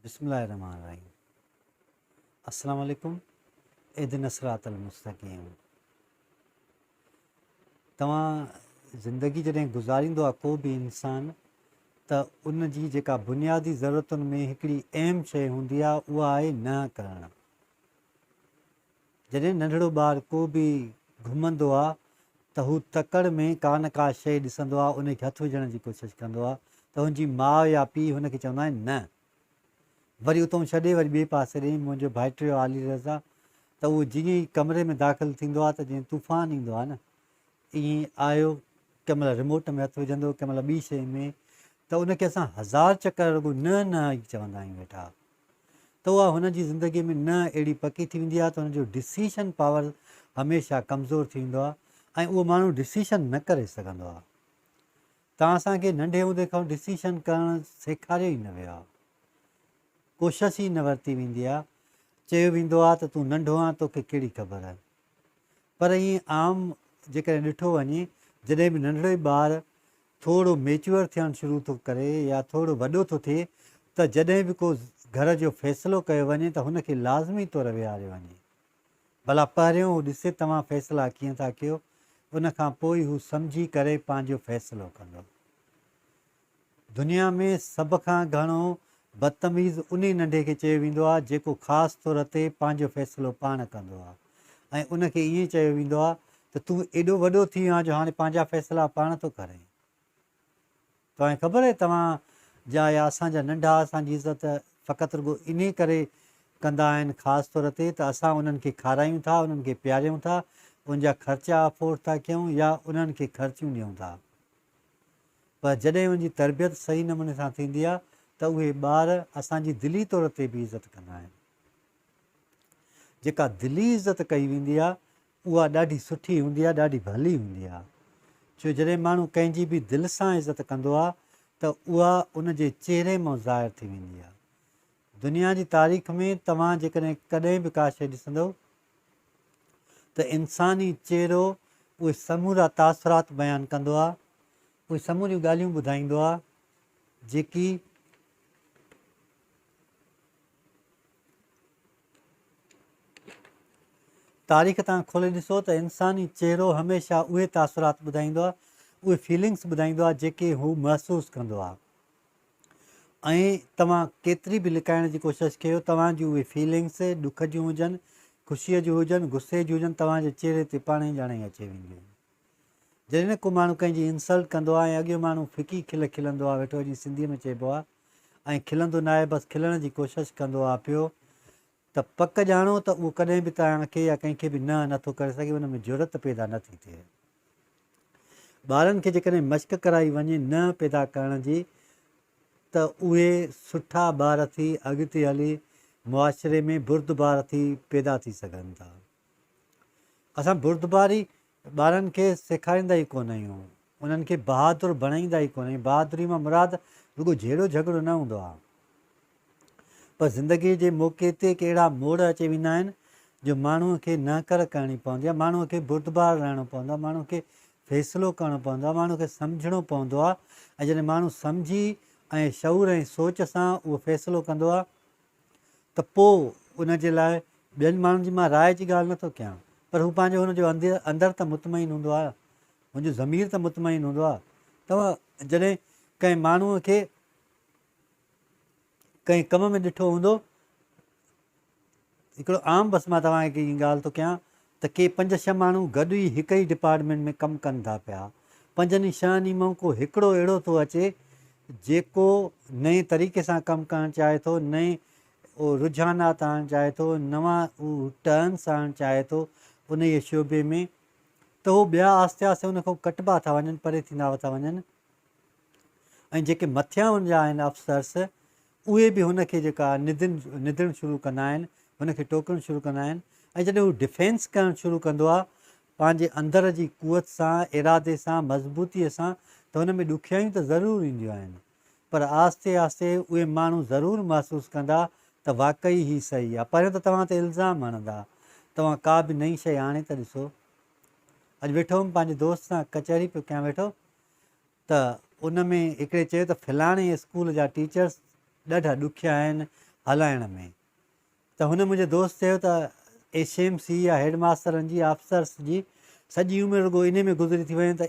बिस्मिल्लाहिर्रहमानिर्रहीम। अस्सलाम वालेकुम। इहदिना सिरातल मुस्तक़ीम। तव्हां ज़िंदगी जॾहिं गुज़ारींदो आहे को बि इंसान, त उन जी जेका बुनियादी ज़रूरतुनि में हिकिड़ी अहम शइ हूंदी आहे, उहा आहे न करणु। जॾहिं नंढिड़ो ॿारु को बि घुमंदो आहे त हू तकड़ में का न का शइ ॾिसंदो आहे, उनखे हथु विझण जी कोशिशि कंदो आहे, त हुनजी माउ या पीउ हुनखे चवंदा आहिनि न। वरी उतां छॾे वरी ॿिए पासे ॾे मुंहिंजो भाइटियो आली रज़ा, त उहो जीअं ई कमरे में दाख़िलु थींदो आहे त जीअं तूफ़ान ईंदो आहे न, ईअं आयो। कंहिं महिल रिमोट में हथु विझंदो, कंहिं महिल ॿी शइ में, त उनखे असां हज़ार चकर रुॻो न न ई चवंदा आहियूं वेठा। त उहा हुनजी ज़िंदगीअ में न अहिड़ी पकी थी वेंदी आहे त हुनजो डिसीशन पावर हमेशह कमज़ोर थी वेंदो आहे, ऐं उहो माण्हू डिसीशन न करे सघंदो आहे। तव्हां असांखे नंढे हूंदे खां डिसीशन करणु सेखारियो ई न वियो आहे, कोशिशि ई न वरिती वेंदी आहे। चयो वेंदो आहे त तूं नंढो आहे, तोखे कहिड़ी ख़बर आहे। पर ईअं आम जेकॾहिं ॾिठो वञे, जॾहिं बि नंढिड़ो ई ॿारु थोरो मेच्योर थियणु शुरू थो करे या थोरो वॾो थो थिए, त जॾहिं बि को घर जो फ़ैसिलो कयो वञे त हुनखे लाज़मी तौरु विहारियो वञे। भला पहिरियों हू ॾिसे तव्हां फ़ैसिला कीअं था कयो, उनखां पोइ हू सम्झी करे पंहिंजो फ़ैसिलो कंदो। दुनिया में सभ खां घणो बदतमीज़ उन नंढे खे चयो वेंदो आहे जेको ख़ासि तौर ते पंहिंजो फ़ैसिलो पाण कंदो आहे, ऐं उनखे ईअं चयो वेंदो आहे त तूं एॾो वॾो थी वियो आहे जो हाणे पंहिंजा फ़ैसिला पाण थो करे। तव्हांखे ख़बर आहे तव्हां जा या असांजा नंढा असांजी इज़त फ़क़ति रुॻो इन करे कंदा आहिनि ख़ासि तौर ते त असां उन्हनि खे खारायूं था, उन्हनि खे पीआरियूं था, उनजा ख़र्चा अफोर्ड था कयूं या उन्हनि खे ख़र्चियूं ॾियूं था। पर जॾहिं उनजी तरबियत सही नमूने सां थींदी आहे त उहे ॿार असांजी दिली तौर ते बि इज़त कंदा आहिनि। जेका दिली इज़त कई वेंदी आहे उहा ॾाढी सुठी हूंदी आहे, ॾाढी भली हूंदी आहे। छो जॾहिं माण्हू कंहिंजी बि दिलि सां इज़त कंदो आहे त उहा उनजे चहिरे मां ज़ाहिर थी वेंदी आहे। दुनिया जी तारीख़ में तव्हां जेकॾहिं कॾहिं बि का शइ ॾिसंदो त इंसानी चहिरो उहे समूरा तासुरात बयानु कंदो आहे, उहे समूरियूं ॻाल्हियूं ॿुधाईंदो आहे जेकी तारीख़ तव्हां खोले ॾिसो त इंसानी चहिरो हमेशह उहे तासुरात ॿुधाईंदो आहे, उहे फीलिंग्स ॿुधाईंदो आहे जेके हू महसूसु कंदो आहे। ऐं तव्हां केतिरी बि लिकाइण जी कोशिशि कयो, तव्हांजी उहे फीलिंग्स ॾुख जूं हुजनि, ख़ुशीअ जूं हुजनि, गुस्से जूं हुजनि, तव्हांजे चहिरे ते पाण ई ॼाणे अची वेंदियूं। जॾहिं न को माण्हू कंहिंजी इंसल्ट कंदो आहे ऐं अॻियो माण्हू फिकी खिल खिलंदो आहे, वेठो जीअं सिंधीअ में चइबो आहे, ऐं खिलंदो न आहे बसि खिलण जी कोशिशि कंदो आहे पियो, त पक ॼाणो त उहो कॾहिं बि तव्हांखे या कंहिंखे बि न नथो करे सघे, हुन में ज़रूरत पैदा नथी थिए। ॿारनि खे जेकॾहिं मश्क कराई वञे न पैदा करण जी, त उहे सुठा ॿार थी अॻिते हली मुआशिरे में बुर्दबार थी पैदा थी सघनि था। असां बुर्दबारी ॿारनि खे सेखारींदा ई कोन आहियूं, उन्हनि खे बहादुर बणाईंदा ई कोन आहियूं। बहादुरी मां मुराद रुॻो जहिड़ो झगड़ो न हूंदो आहे, पर ज़िंदगीअ जे मौक़े ते कहिड़ा मोड़ अची वेंदा आहिनि जो माण्हूअ खे न कर करणी पवंदी आहे, माण्हूअ खे बुर्दबार रहणो पवंदो आहे, माण्हूअ खे फ़ैसिलो करिणो पवंदो आहे, माण्हूअ खे सम्झणो पवंदो आहे। ऐं जॾहिं माण्हू सम्झी ऐं शऊर ऐं सोच सां उहो फ़ैसिलो कंदो आहे त पोइ उनजे लाइ ॿियनि माण्हुनि जी मां राय जी ॻाल्हि नथो कयां, पर हू पंहिंजो हुनजो अंदरि त मुतमइन हूंदो आहे, मुंहिंजो ज़मीर त मुतमइन हूंदो आहे। तव्हां जॾहिं कंहिं माण्हूअ खे कंहिं कम में ॾिठो हूंदो, हिकिड़ो आम बसि मां तव्हांखे हीअ ॻाल्हि थो कयां त के 5-6 माण्हू गॾु ई हिक ई डिपार्टमेंट में कमु कनि था पिया, 5-6 मां को हिकिड़ो अहिड़ो थो अचे जेको नए तरीक़े सां कमु करणु चाहे थो, नए उहो रुझानात आणणु चाहे थो, नवां उहो टर्न्स आणणु चाहे थो उन जे शोबे में, त उहो ॿिया आस्ते आस्ते उन खां कटिबा था वञनि, परे थींदा था वञनि। ऐं जेके मथियां हुनजा आहिनि अफ़सर्स, उहे बि हुनखे जेका निधणु शुरू कंदा आहिनि, हुनखे टोकणु शुरू कंदा आहिनि। ऐं जॾहिं हू डिफेंस करणु शुरू कंदो आहे पंहिंजे अंदर जी कुवत सां, इरादे सां, मज़बूतीअ सां, त हुन में ॾुखियाईयूं त ज़रूरु ईंदियूं आहिनि, पर आस्ते आस्ते उहे माण्हू ज़रूरु महसूसु कंदा त वाक़ई ई सही आहे। पहिरियों त तव्हां ते इल्ज़ाम हणंदा, तव्हां का बि नई शइ आणे त ॾिसो। अॼु वेठो हुउमि पंहिंजे दोस्त सां कचहरी पियो कयां वेठो, त उन में हिकिड़े चयो त फलाणे स्कूल जा टीचर्स ॾाढा ॾुखिया आहिनि, हलाइण में। त हुन मुंहिंजे दोस्त चयो त HMC या हेड मास्टरनि जी ऑफिसर्स जी सॼी उमिरि रुॻो इन में गुज़री थी वञे त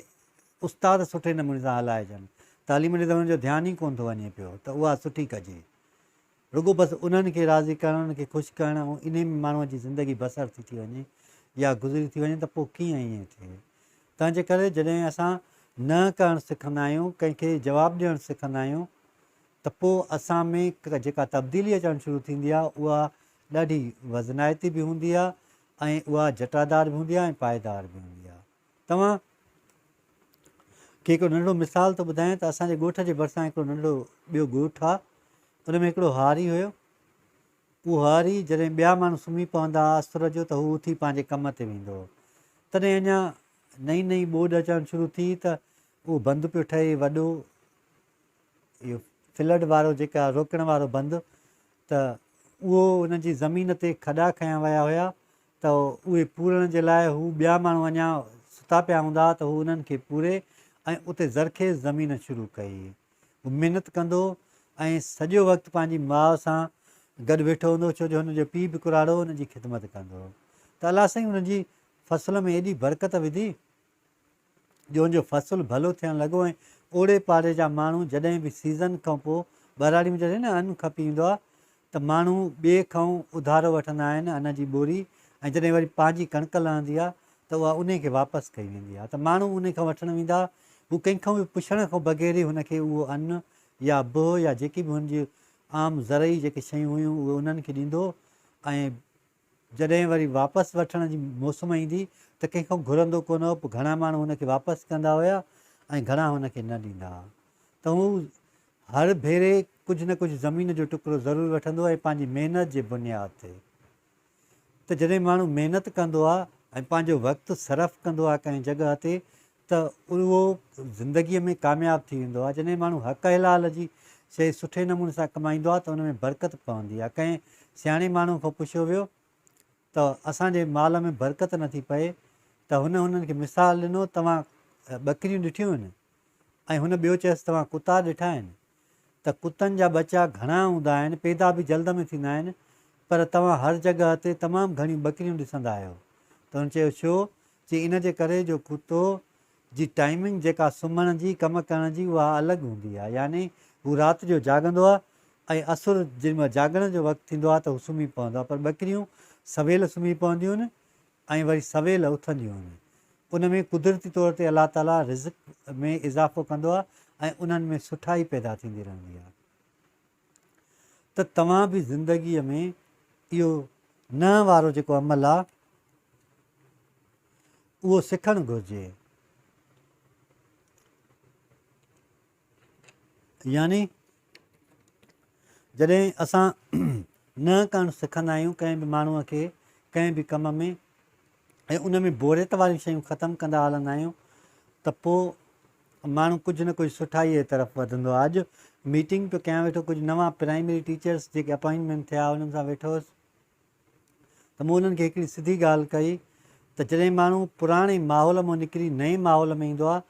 उस्ताद सुठे नमूने सां हलाइजनि, तालीम ॾे त हुनजो ध्यानु ई कोन थो वञे पियो त उहा सुठी कजे। रुॻो बसि उन्हनि खे राज़ी करणु, उन्हनि खे ख़ुशि करणु, ऐं इन में माण्हूअ जी ज़िंदगी बसर थी वञे या गुज़री थी वञे त पोइ कीअं ईअं थिए। तंहिंजे करे जॾहिं असां न करणु सिखंदा आहियूं, कंहिंखे जवाबु ॾियणु सिखंदा आहियूं, त पोइ असां में जेका तब्दीली अचणु शुरू थींदी आहे उहा ॾाढी वज़नाइती बि हूंदी आहे ऐं उहा जटादार बि हूंदी आहे ऐं पाइदार बि हूंदी आहे। तव्हां खे हिकिड़ो नंढो मिसाल थो ॿुधायां त असांजे ॻोठ जे भरिसां हिकिड़ो नंढो ॿियो ॻोठु आहे, उन में हिकिड़ो हारी हुयो। उहो हारी जॾहिं ॿिया माण्हू सुम्ही पवंदा हुआ असुर जो त हू उथी पंहिंजे कम ते वेंदो हो। तॾहिं अञा नई नई ॿोॾि अचणु शुरू थी त उहो बंदि पियो ठहे वॾो, इहो फ्लड वारो जेका रोकण वारो बंदि, त उहो उन जी ज़मीन ते खॾा खयां विया हुया त उहे पूरण जे लाइ हू ॿिया माण्हू अञा सुता पिया हूंदा हुआ त हू उन्हनि खे पूरे ऐं उते ज़रखेज़ ज़मीन शुरू कई। हू महिनत कंदो ऐं सॼो वक़्तु पंहिंजी माउ सां गॾु वेठो हूंदो, छो जो हुनजो पीउ बि कुराड़ो हुनजी ख़िदमत कंदो हो। त अलाह साईं हुनजी फ़सुल में एॾी बरक़त विधी जो हुनजो फ़सुलु भलो थियणु लॻो। ऐं ओड़े पाड़े जा माण्हू जॾहिं बि सीज़न खां पोइ बराड़ी में जॾहिं न अनु खपी ईंदो आहे त माण्हू ॿिए खां उधारो वठंदा आहिनि अन जी बोरी, ऐं जॾहिं वरी पंहिंजी कणिक लहंदी आहे त उहा उन खे वापसि कई वेंदी आहे। त माण्हू उन खां वठणु वेंदा, हू कंहिंखां बि पुछण खां बग़ैर ई हुनखे उहो अनु या बोह या जेकी बि हुनजी आम ज़रई जेके शयूं हुयूं उहे उन्हनि खे ॾींदो। ऐं जॾहिं वरी वापसि वठण जी मौसम ईंदी त कंहिंखां घुरंदो कोन हो। पोइ घणा माण्हू हुनखे वापसि कंदा हुआ ऐं घणा हुनखे न ॾींदा हुआ। त हू हर भेरे कुझु न कुझु ज़मीन जो टुकड़ो ज़रूरु वठंदो ऐं पंहिंजी महिनत जे बुनियाद ते। त जॾहिं माण्हू महिनत कंदो आहे ऐं पंहिंजो वक़्तु सरफ़ कंदो आहे कंहिं जॻह ते त उहो ज़िंदगीअ में कामयाबु थी वेंदो आहे। जॾहिं माण्हू हक़ हलाल जी शइ सुठे नमूने सां कमाईंदो आहे त हुन में बरक़त पवंदी आहे। कंहिं सियाणे माण्हू खां पुछियो वियो त असांजे माल में बरक़त नथी पए त हुननि खे मिसाल ॾिनो, तव्हां ॿकरियूं ॾिठियूं आहिनि? ऐं हुन ॿियो चयसि तव्हां कुता ॾिठा आहिनि? त कुतनि जा बचा घणा हूंदा आहिनि, पैदा बि जल्द में थींदा आहिनि, पर तव्हां हर जॻह ते तमामु घणियूं ॿकरियूं ॾिसंदा आहियो। त हुन चयो छो? चई इन जे करे जो कुतो जी टाइमिंग जेका सुम्हण जी कमु करण जी उहा अलॻि हूंदी आहे। यानी हू राति जो जाॻंदो आहे ऐं असुर जेमहिल जाॻण जो वक़्तु थींदो आहे त हू सुम्ही पवंदो आहे, पर ॿकरियूं सवेल सुम्ही पवंदियूं आहिनि ऐं वरी सवेल उथंदियूं आहिनि। उन में कुदरती तौर ते अलाह ताला रिज़्क़ में इज़ाफ़ो कंदो आहे ऐं उन्हनि में सुठाई पैदा थींदी रहंदी आहे। त तव्हां बि ज़िंदगीअ में इहो न वारो जेको अमल आहे उहो सिखणु घुरिजे। यानी जॾहिं असां न करणु सिखंदा आहियूं कंहिं बि माण्हूअ खे कंहिं बि कम में, ऐं उन में बोरियत वारियूं शयूं ख़तमु कंदा हलंदा आहियूं त पोइ माण्हू कुझु न कुझु सुठाईअ जे तरफ़ वधंदो आहे। अॼु मीटिंग पियो कयां वेठो, कुझु नवां प्राइमरी टीचर्स जेके अपॉइंटमेंट थिया उन्हनि सां वेठो हुउसि त मूं उन्हनि खे हिकिड़ी सिधी ॻाल्हि कई त जॾहिं माण्हू पुराणे माहौल मां निकिरी नए माहौल में ईंदो आहे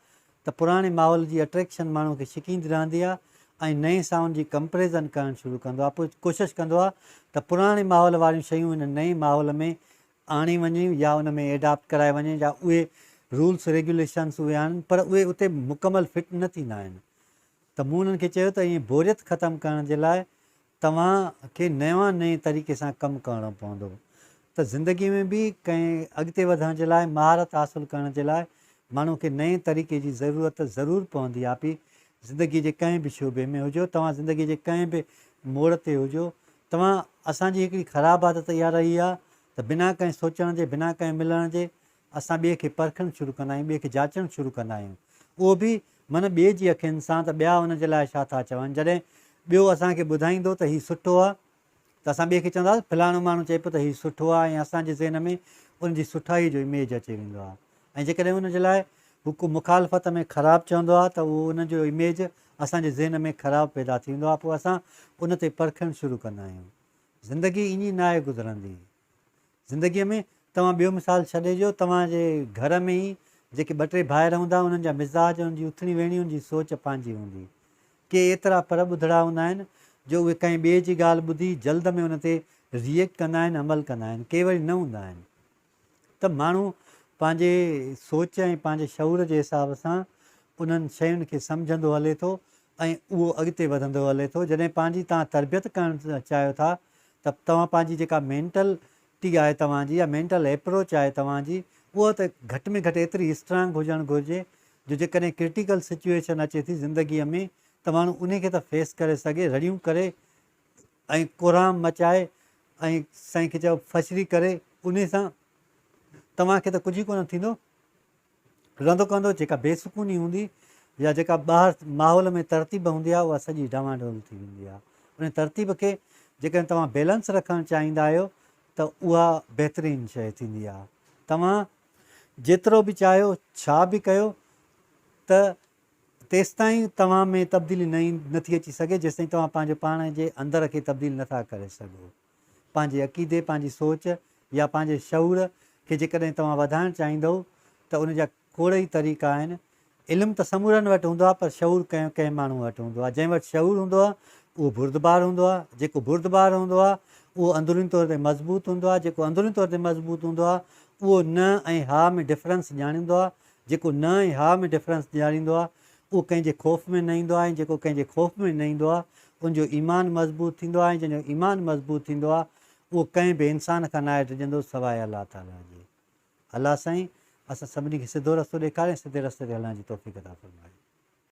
त पुराणे माहौल जी अट्रैक्शन माण्हू खे छिकींदी रहंदी आहे ऐं नए सां उनजी कंपेरिज़न करणु शुरू कंदो आहे। पोइ कोशिशि कंदो आहे त पुराणे माहौल वारियूं शयूं हिन नए माहौल में आणे वञे या उन में एडॉप्ट कराए वञे या उहे रूल्स रेगुलेशन्स उहे आहिनि, पर उहे उते मुकमल फिट न थींदा आहिनि। त मूं उन्हनि खे चयो त ईअं बोरियत ख़तमु करण जे लाइ तव्हांखे नए तरीक़े सां कमु करिणो पवंदो। त ज़िंदगीअ में बि कंहिं अॻिते वधण जे लाइ, महारत हासिलु करण जे लाइ माण्हू खे नए तरीक़े जी ज़रूरत ज़रूरु पवंदी आहे। पई ज़िंदगीअ जे कंहिं बि शोबे में हुजो, तव्हां ज़िंदगीअ जे कंहिं बि मोड़ ते हुजो, तव्हां असांजी हिकिड़ी ख़राबु आदत इहा रही आहे त बिना कंहिं सोचण जे, बिना कंहिं मिलण जे असां ॿिए खे परखणु शुरू कंदा आहियूं, ॿिए खे जाचणु शुरू कंदा आहियूं। उहो बि माना ॿिए जी अखियुनि सां त ॿिया हुन जे लाइ छा था चवनि। जॾहिं ॿियो असांखे ॿुधाईंदो त हीउ सुठो आहे त असां ॿिए खे चवंदासीं फलाणो माण्हू चए पियो त हीउ सुठो आहे, ऐं असांजे ज़हन में उनजी सुठाई जो इमेज अची वेंदो आहे। ऐं जेकॾहिं उनजे लाइ हू को मुखालफ़त में ख़राबु चवंदो आहे त उहो उनजो इमेज असांजे ज़हन में ख़राबु पैदा थींदो आहे। पोइ असां उन ते परखणु शुरू कंदा आहियूं। ज़िंदगी ईअं न आहे गुज़रंदी। ज़िंदगीअ में तव्हां ॿियो मिसाल छॾे ॾियो, तव्हांजे घर में ई जेके ॿ टे भाइर हूंदा उन्हनि जा मिज़ाज, उन्हनि जी उथणी वेहणी, उनजी सोच पंहिंजी हूंदी। के एतिरा पर ॿुधड़ा हूंदा आहिनि जो उहे कंहिं ॿिए जी ॻाल्हि ॿुधी जल्द में उन ते रिएक्ट कंदा आहिनि, अमल कंदा आहिनि, के वरी न हूंदा आहिनि। त माण्हू पंहिंजे सोच ऐं पंहिंजे शऊर जे हिसाब सां उन्हनि शयुनि खे सम्झंदो हले थो ऐं उहो अॻिते वधंदो हले थो। जॾहिं पंहिंजी तव्हां तरबियत करणु चाहियो था त तव्हां पंहिंजी जेका मेंटलिटी आहे तव्हांजी या मेंटल एप्रोच आहे तव्हांजी, उहा त घटि में घटि एतिरी स्ट्रांग हुजणु घुरिजे जो जेकॾहिं क्रिटिकल सिचुएशन अचे थी ज़िंदगीअ में त माण्हू उन खे त फेस करे सघे, रड़ियूं करे ऐं कोराम मचाए ऐं साईं खे चयो फछरी करे, उन सां तव्हांखे त कुझु ई कोन थींदो। रहंदो कंदो जेका बेसुकूनी हूंदी या जेका ॿाहिरि माहौल में तरतीब हूंदी आहे उहा सॼी डामाडोल थी वेंदी आहे। उन तरतीब खे जेकॾहिं तव्हां बैलेंस रखणु चाहींदा आहियो त उहा बहितरीनु शइ थींदी आहे। तव्हां जेतिरो बि चाहियो छा बि कयो त तेसिताईं तव्हां में तब्दीली नथी अची सघे जेसिताईं तव्हां पंहिंजे पाण जे अंदर खे तब्दील नथा करे सघो। पंहिंजे अक़ीदे, पंहिंजी सोच या पंहिंजे शऊर खे जेकॾहिं तव्हां वधाइणु चाहींदव त उन जा खोड़ ई तरीक़ा आहिनि। इल्मु त समूरनि वटि हूंदो आहे पर शऊर कंहिं कंहिं माण्हू वटि हूंदो आहे। जंहिं वटि शऊर हूंदो आहे उहो बुर्दबार हूंदो आहे, जेको बुर्दबार हूंदो आहे उहो अंदरुनी तौर ते मज़बूत हूंदो आहे, जेको अंदरुनी तौर ते मज़बूत हूंदो आहे उहो न ऐं हा में डिफरेंस ॼाणींदो आहे, जेको न ऐं हा में डिफरेंस ॼाणींदो आहे उहो कंहिंजे ख़ौफ़ में न ईंदो आहे, ऐं जेको कंहिंजे ख़ौफ़ में न ईंदो आहे उनजो ईमान मज़बूत थींदो आहे, ऐं जंहिंजो ईमान मज़बूत थींदो आहे उहो कंहिं बि इंसान खां न हटिजंदो सवाइ अलाह ताला जे। अलाह साईं असां सभिनी खे सिधो रस्तो ॾेखारे, सिधे रस्ते ते हलण जी तौफ़ीक़ अता फ़रमाए।